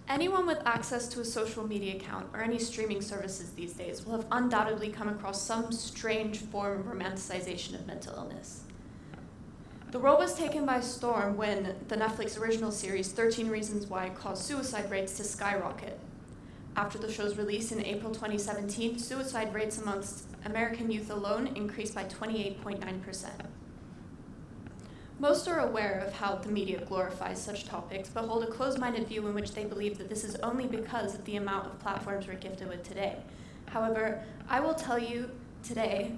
Anyone with access to a social media account or any streaming services these days will have undoubtedly come across some strange form of romanticization of mental illness. The world was taken by storm when the Netflix original series 13 Reasons Why caused suicide rates to skyrocket. After the show's release in April 2017, suicide rates amongst American youth alone increased by 28.9%. Most are aware of how the media glorifies such topics, but hold a closed-minded view in which they believe that this is only because of the amount of platforms we're gifted with today. However, I will tell you today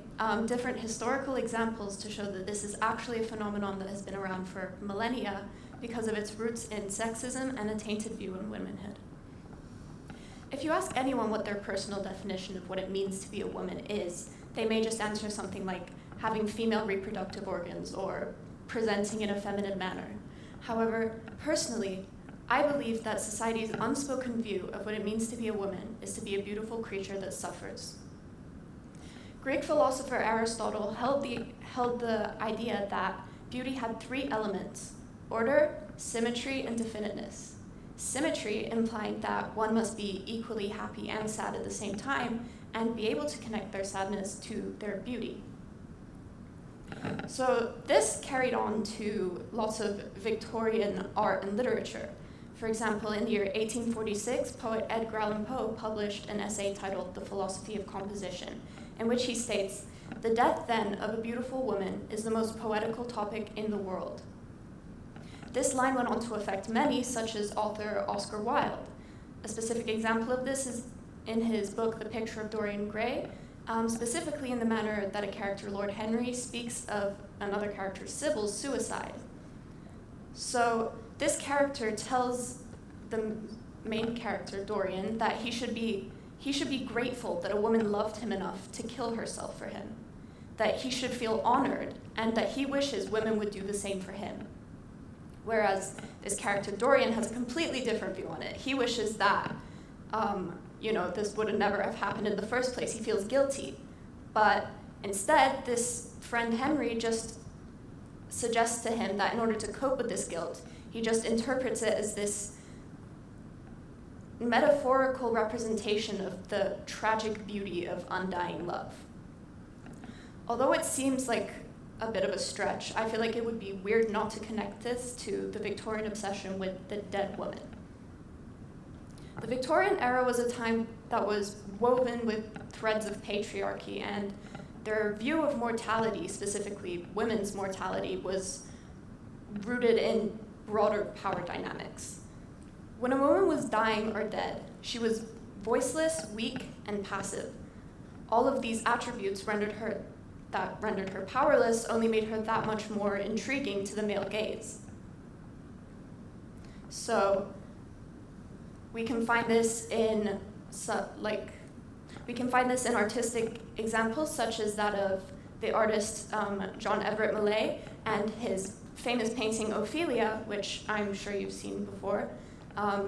different historical examples to show that this is actually a phenomenon that has been around for millennia because of its roots in sexism and a tainted view on womanhood. If you ask anyone what their personal definition of what it means to be a woman is, they may just answer something like having female reproductive organs or presenting in a feminine manner. However, personally, I believe that society's unspoken view of what it means to be a woman is to be a beautiful creature that suffers. Greek philosopher Aristotle held the idea that beauty had three elements: order, symmetry, and definiteness. Symmetry implying that one must be equally happy and sad at the same time and be able to connect their sadness to their beauty. So this carried on to lots of Victorian art and literature. For example, in the year 1846, poet Edgar Allan Poe published an essay titled The Philosophy of Composition, in which he states, "The death, then, of a beautiful woman is the most poetical topic in the world." This line went on to affect many, such as author Oscar Wilde. A specific example of this is in his book, The Picture of Dorian Gray, specifically in the manner that a character, Lord Henry, speaks of another character, Sybil's suicide. So this character tells the main character, Dorian, that he should be grateful that a woman loved him enough to kill herself for him, that he should feel honored, and that he wishes women would do the same for him. Whereas this character, Dorian, has a completely different view on it. He wishes that this would never have happened in the first place. He feels guilty. But instead, this friend Henry just suggests to him that in order to cope with this guilt, he just interprets it as this metaphorical representation of the tragic beauty of undying love. Although it seems like a bit of a stretch, I feel like it would be weird not to connect this to the Victorian obsession with the dead woman. The Victorian era was a time that was woven with threads of patriarchy, and their view of mortality, specifically women's mortality, was rooted in broader power dynamics. When a woman was dying or dead, she was voiceless, weak, and passive. All of these attributes rendered her powerless only made her that much more intriguing to the male gaze. So we can find this in artistic examples such as that of the artist John Everett Millais and his famous painting Ophelia, which I'm sure you've seen before,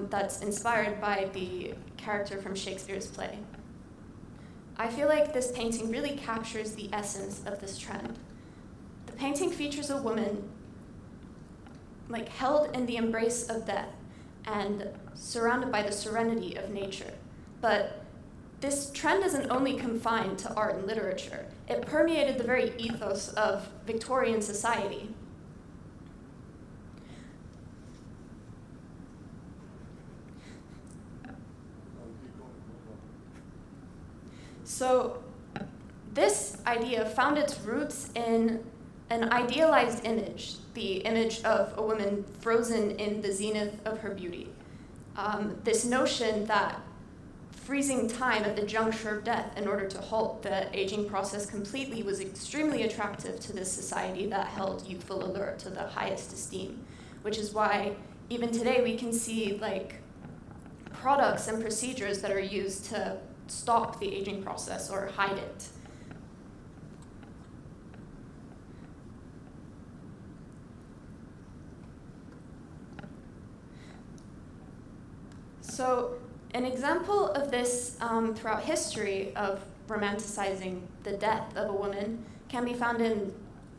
that's inspired by the character from Shakespeare's play. I feel like this painting really captures the essence of this trend. The painting features a woman held in the embrace of death and surrounded by the serenity of nature. But this trend isn't only confined to art and literature. It permeated the very ethos of Victorian society. So this idea found its roots in an idealized image, the image of a woman frozen in the zenith of her beauty. This notion that freezing time at the juncture of death in order to halt the aging process completely was extremely attractive to this society that held youthful allure to the highest esteem, which is why even today we can see products and procedures that are used to stop the aging process or hide it. So an example of this throughout history of romanticizing the death of a woman can be found in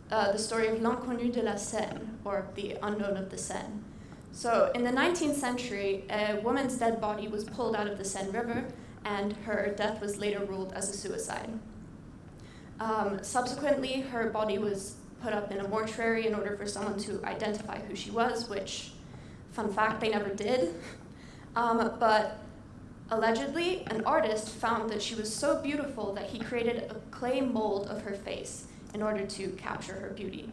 the story of L'Inconnu de la Seine, or the Unknown of the Seine, So in the 19th century, a woman's dead body was pulled out of the Seine River, and her death was later ruled as a suicide. Subsequently, her body was put up in a mortuary in order for someone to identify who she was, which, fun fact, they never did. But allegedly, an artist found that she was so beautiful that he created a clay mold of her face in order to capture her beauty.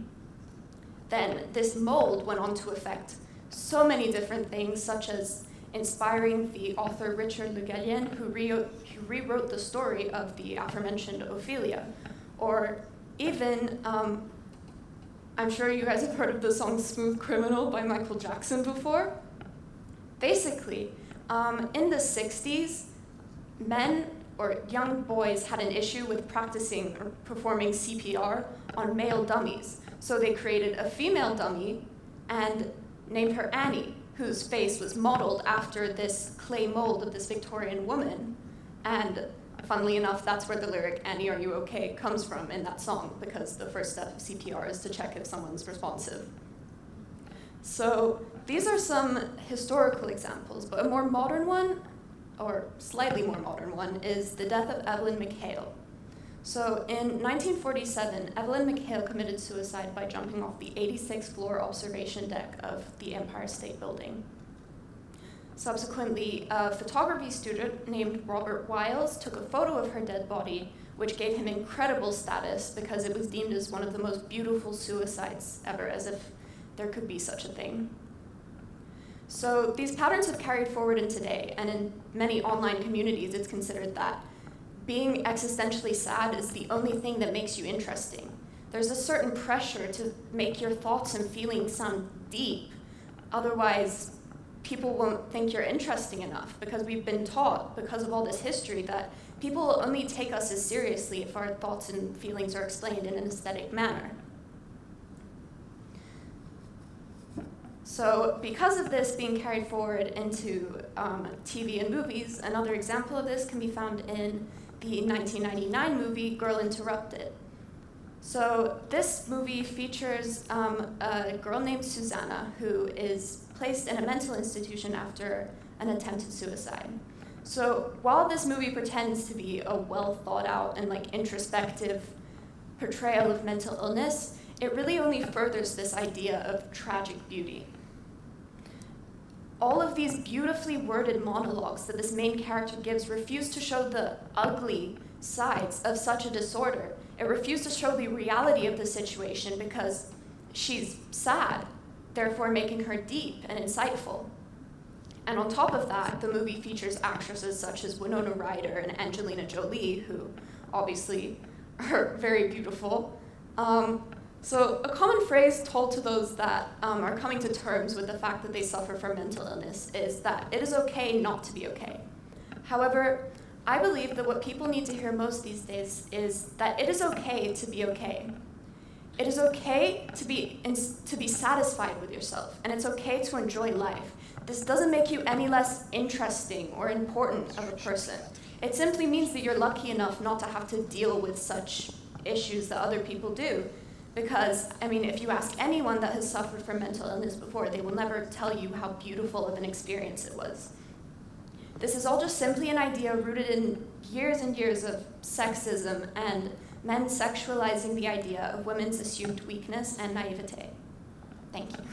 Then this mold went on to affect so many different things, such as inspiring the author Richard Le Gallienne, who rewrote the story of the aforementioned Ophelia. Or even, I'm sure you guys have heard of the song Smooth Criminal by Michael Jackson before. Basically, in the 60s, men or young boys had an issue with practicing or performing CPR on male dummies. So they created a female dummy and named her Annie, whose face was modeled after this clay mold of this Victorian woman. And funnily enough, that's where the lyric, "Annie, are you okay?" comes from in that song, because the first step of CPR is to check if someone's responsive. So these are some historical examples, but a more modern one, or slightly more modern one, is the death of Evelyn McHale. So in 1947, Evelyn McHale committed suicide by jumping off the 86th floor observation deck of the Empire State Building. Subsequently, a photography student named Robert Wiles took a photo of her dead body, which gave him incredible status because it was deemed as one of the most beautiful suicides ever, as if there could be such a thing. So these patterns have carried forward in today, and in many online communities, it's considered that being existentially sad is the only thing that makes you interesting. There's a certain pressure to make your thoughts and feelings sound deep. Otherwise, people won't think you're interesting enough, because we've been taught, because of all this history, that people will only take us as seriously if our thoughts and feelings are explained in an aesthetic manner. So because of this being carried forward into TV and movies, another example of this can be found in the 1999 movie Girl Interrupted. So this movie features a girl named Susanna who is placed in a mental institution after an attempted suicide. So while this movie pretends to be a well thought out and introspective portrayal of mental illness, it really only furthers this idea of tragic beauty. All of these beautifully worded monologues that this main character gives refuse to show the ugly sides of such a disorder. It refuses to show the reality of the situation because she's sad, therefore making her deep and insightful. And on top of that, the movie features actresses such as Winona Ryder and Angelina Jolie, who obviously are very beautiful. So a common phrase told to those that are coming to terms with the fact that they suffer from mental illness is that it is okay not to be okay. However, I believe that what people need to hear most these days is that it is okay to be okay. It is okay to be satisfied with yourself, and it's okay to enjoy life. This doesn't make you any less interesting or important of a person. It simply means that you're lucky enough not to have to deal with such issues that other people do. Because, if you ask anyone that has suffered from mental illness before, they will never tell you how beautiful of an experience it was. This is all just simply an idea rooted in years and years of sexism and men sexualizing the idea of women's assumed weakness and naivete. Thank you.